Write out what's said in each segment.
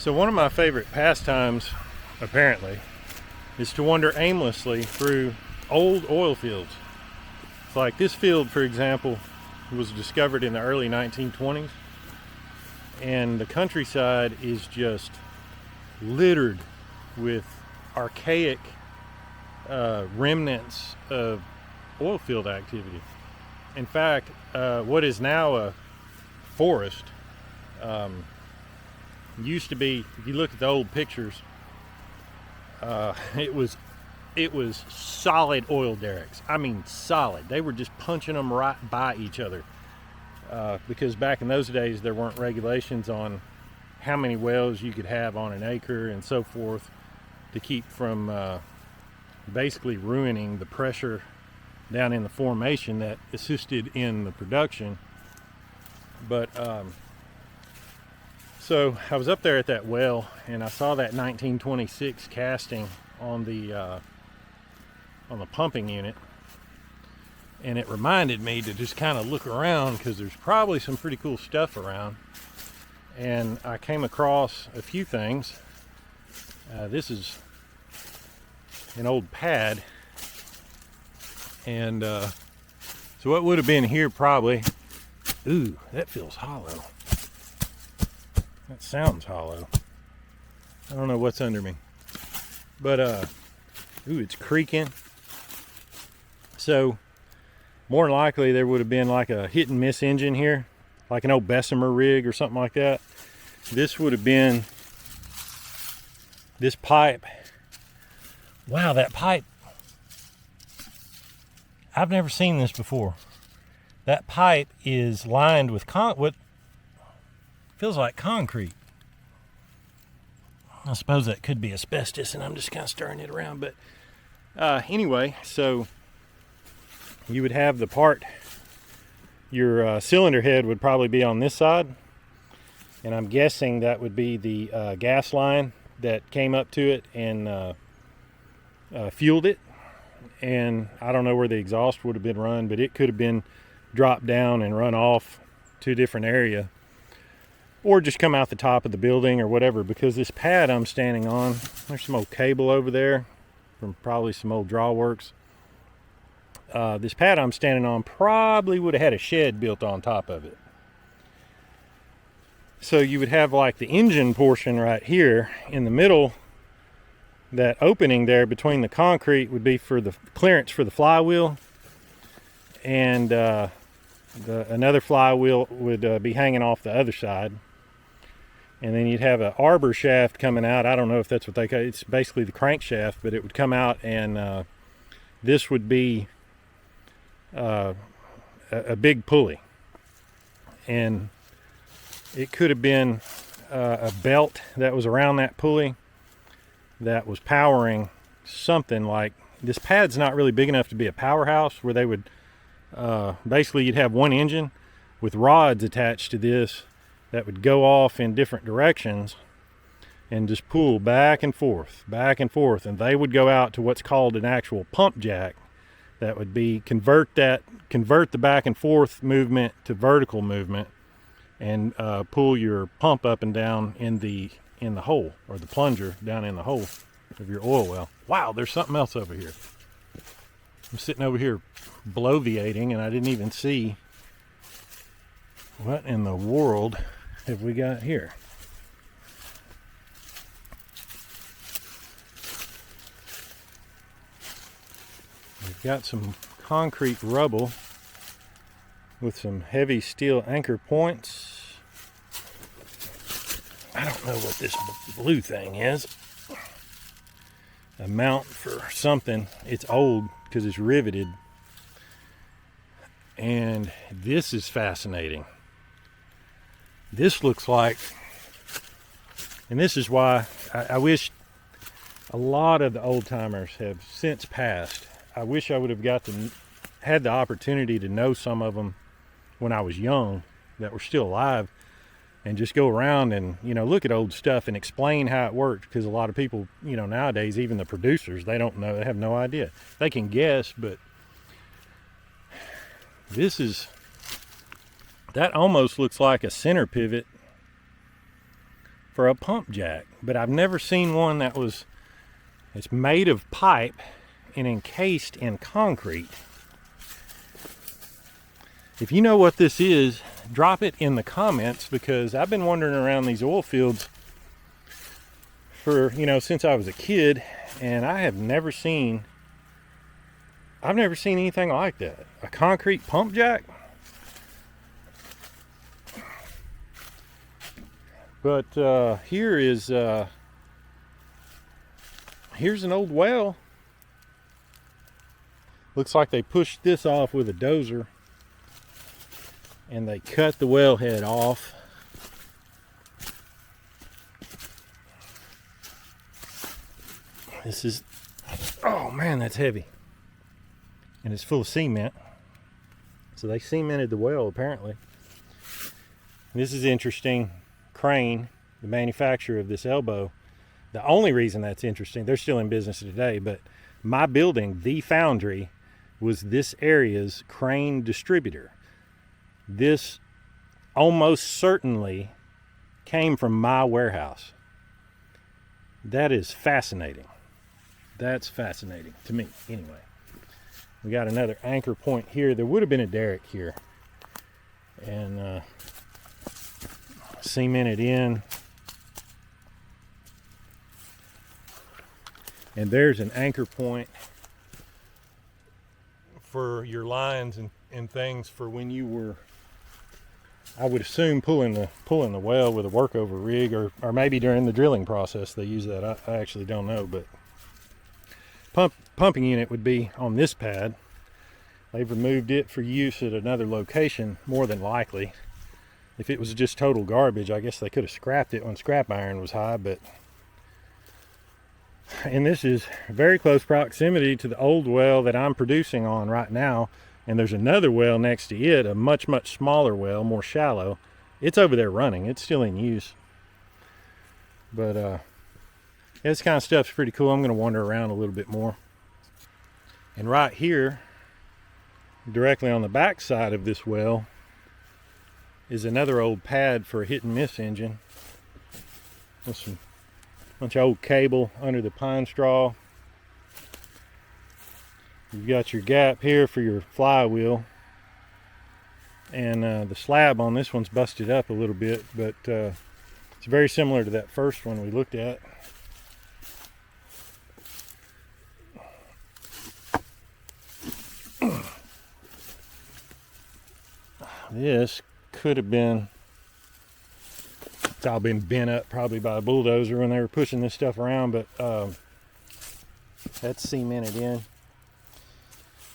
So one of my favorite pastimes, apparently, is to wander aimlessly through old oil fields. Like this field, for example, was discovered in the early 1920s, and the countryside is just littered with archaic remnants of oil field activity. In fact, what is now a forest used to be, if you look at the old pictures, it was solid oil derricks. I mean solid. They were just punching them right by each other, because back in those days there weren't regulations on how many wells you could have on an acre and so forth, to keep from basically ruining the pressure down in the formation that assisted in the production. But so I was up there at that well, and I saw that 1926 casting on the pumping unit, and it reminded me to just kind of look around, because there's probably some pretty cool stuff around. And I came across a few things. This is an old pad, and so what would have been here probably, ooh, that feels hollow. That sounds hollow. I don't know what's under me, but ooh, it's creaking. So more than likely there would have been like a hit and miss engine here, like an old Bessemer rig or something like that. This would have been this pipe. Wow, that pipe, I've never seen this before. That pipe is lined with what feels like concrete. I suppose that could be asbestos, and I'm just kind of stirring it around. But anyway, so you would have the part, your cylinder head would probably be on this side, and I'm guessing that would be the gas line that came up to it and fueled it. And I don't know where the exhaust would have been run, but it could have been dropped down and run off to a different area, or just come out the top of the building or whatever. Because this pad I'm standing on, there's some old cable over there from probably some old drawworks. This pad I'm standing on probably would have had a shed built on top of it. So you would have like the engine portion right here in the middle. That opening there between the concrete would be for the clearance for the flywheel, and another flywheel would be hanging off the other side. And then you'd have an arbor shaft coming out. I don't know if that's what they call it. It's basically the crankshaft, but it would come out, and this would be a big pulley. And it could have been a belt that was around that pulley that was powering something. Like, this pad's not really big enough to be a powerhouse, where they would basically, you'd have one engine with rods attached to this that would go off in different directions and just pull back and forth, and they would go out to what's called an actual pump jack. That would be convert the back and forth movement to vertical movement, and pull your pump up and down in the hole, or the plunger down in the hole of your oil well. Wow, there's something else over here. I'm sitting over here bloviating, and I didn't even see what in the world have we got here. We've got some concrete rubble with some heavy steel anchor points. I don't know what this blue thing is. A mount for something. It's old because it's riveted. And this is fascinating. This looks like, and this is why I wish a lot of the old timers have since passed. I wish I would have had the opportunity to know some of them when I was young that were still alive, and just go around and, look at old stuff and explain how it worked. Because a lot of people, nowadays, even the producers, they don't know, they have no idea. They can guess, but that almost looks like a center pivot for a pump jack, but I've never seen one that was, it's made of pipe and encased in concrete. If you know what this is, drop it in the comments, because I've been wandering around these oil fields for, since I was a kid, and I've never seen anything like that. A concrete pump jack. But here's an old well. Looks like they pushed this off with a dozer, and they cut the wellhead off. This is, oh man, that's heavy. And it's full of cement. So they cemented the well, apparently. This is interesting. Crane, the manufacturer of this elbow, the only reason that's interesting, they're still in business today, but my building, The Foundry, was this area's crane distributor. This almost certainly came from my warehouse. That is fascinating. That's fascinating to me, anyway. We got another anchor point here. There would have been a derrick here, and cemented in. And there's an anchor point for your lines and things for when you were, I would assume, pulling the well with a workover rig, or maybe during the drilling process they use that. I actually don't know, but pumping unit would be on this pad. They've removed it for use at another location, more than likely. If it was just total garbage, I guess they could have scrapped it when scrap iron was high, but... And this is very close proximity to the old well that I'm producing on right now. And there's another well next to it, a much, much smaller well, more shallow. It's over there running. It's still in use. But this kind of stuff's pretty cool. I'm going to wander around a little bit more. And right here, directly on the back side of this well, is another old pad for a hit and miss engine. With some bunch of old cable under the pine straw. You've got your gap here for your flywheel, and the slab on this one's busted up a little bit, but it's very similar to that first one we looked at. This could have been, it's all been bent up probably by a bulldozer when they were pushing this stuff around, but that's cemented in.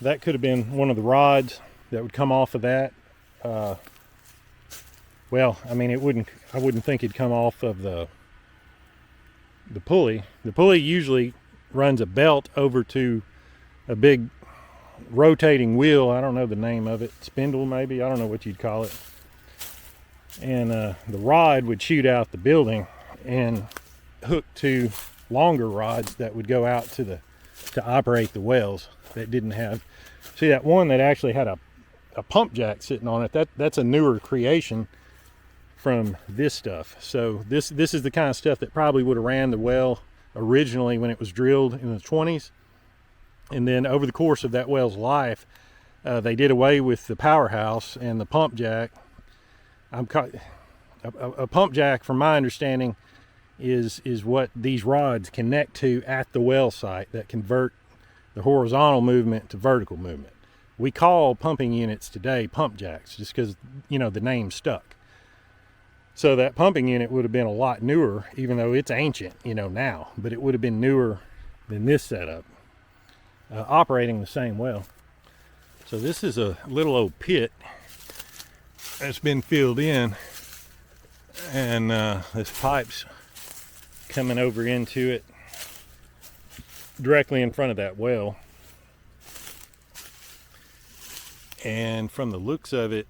That could have been one of the rods that would come off of that. Well, I mean, I wouldn't think it'd come off of the pulley. The pulley usually runs a belt over to a big rotating wheel. I don't know the name of it. Spindle, maybe. I don't know what you'd call it. And the rod would shoot out the building and hook to longer rods that would go out to operate the wells that didn't have. See, that one that actually had a pump jack sitting on it, that's a newer creation from this stuff. So this is the kind of stuff that probably would have ran the well originally when it was drilled in the 20s. And then over the course of that well's life, they did away with the powerhouse and the pump jack. A pump jack, from my understanding, is what these rods connect to at the well site that convert the horizontal movement to vertical movement. We call pumping units today pump jacks just because, the name stuck. So that pumping unit would have been a lot newer, even though it's ancient, now, but it would have been newer than this setup, operating the same well. So this is a little old pit that's been filled in, and this pipe's coming over into it directly in front of that well. And from the looks of it,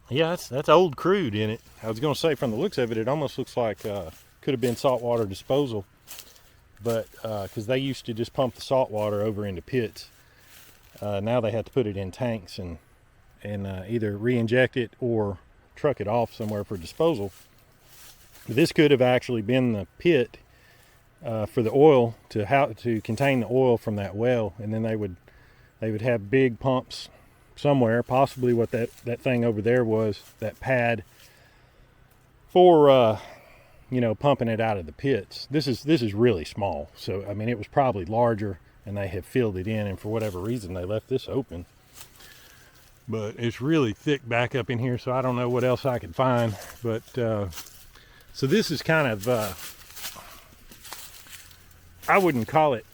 yeah, that's old crude in it. I was going to say, from the looks of it, it almost looks like could have been saltwater disposal, but because they used to just pump the salt water over into pits. Now they have to put it in tanks and either re-inject it or truck it off somewhere for disposal. This could have actually been the pit for the oil to contain the oil from that well, and then they would have big pumps somewhere, possibly what that thing over there was, that pad for you know, pumping it out of the pits. This is really small, so I mean it was probably larger and they have filled it in, and for whatever reason they left this open. But it's really thick back up in here, so I don't know what else I could find. But so this is kind of I wouldn't call it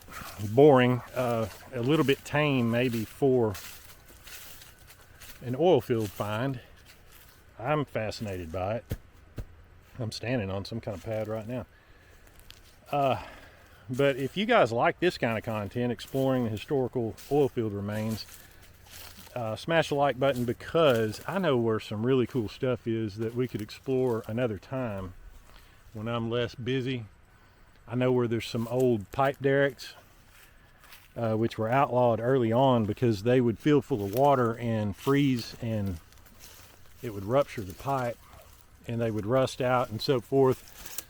boring, a little bit tame maybe for an oil field find. I'm fascinated by it. I'm standing on some kind of pad right now. But if you guys like this kind of content, exploring the historical oil field remains, smash the like button, because I know where some really cool stuff is that we could explore another time when I'm less busy. I know where there's some old pipe derricks, which were outlawed early on because they would fill full of water and freeze, and it would rupture the pipe and they would rust out and so forth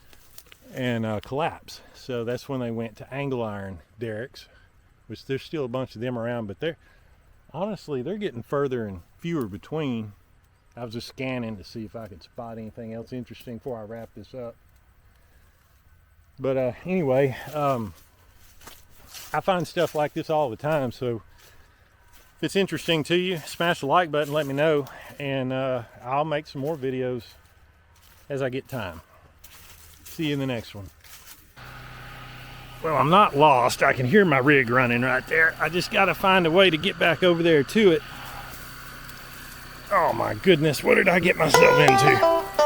and collapse. So that's when they went to angle iron derricks, which there's still a bunch of them around, but honestly they're getting further and fewer between. I was just scanning to see if I could spot anything else interesting before I wrap this up. But anyway, I find stuff like this all the time, so if it's interesting to you, smash the like button, let me know, and I'll make some more videos as I get time. See you in the next one. Well, I'm not lost. I can hear my rig running right there. I just got to find a way to get back over there to it. Oh my goodness, what did I get myself into?